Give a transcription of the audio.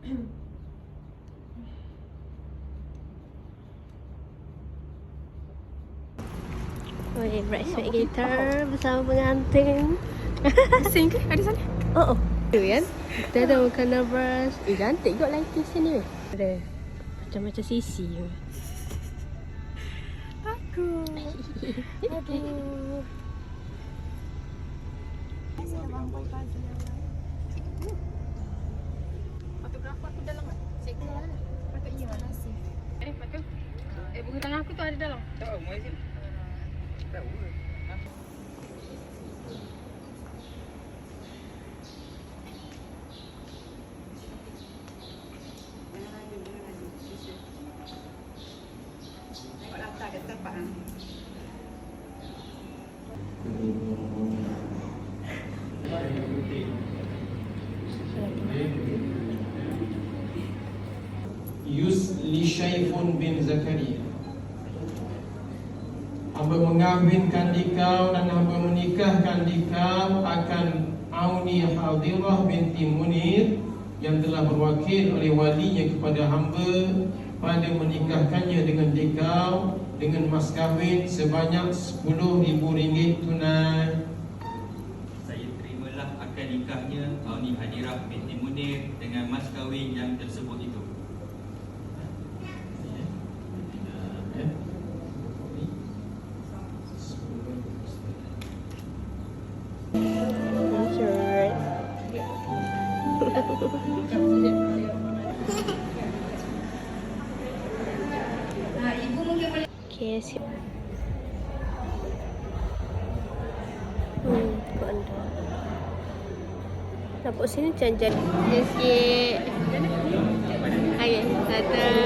Oi, bridesmaid kita bersama pengantin. Sing ke? Ada sana? Oh, tu kan? Kita ada makan nabras. Cantik kot lighting sini. Ada macam-macam sisi. Aku. Aduh. Fotografer aku dalam tak? Cikgu mana? Patut iya mana sih? Patut. Buku tangan aku tu ada dalam. Tahu mai sini. Tahu. Yusli Syaifun bin Zakaria. Hamba mengahwinkan dikau dan hamba menikahkan dikau akan Auni Hadirah binti Munir yang telah berwakil oleh walinya kepada hamba pada menikahkannya dengan dikau dengan mas kahwin sebanyak RM10,000 tunai. Saya terimalah akad nikahnya Auni Hadirah binti Munir dengan mas kahwin yang tersebut itu. Okay, siap. Kau anda. Nampak sini jangan-jangan. Sikit. Okay, satu.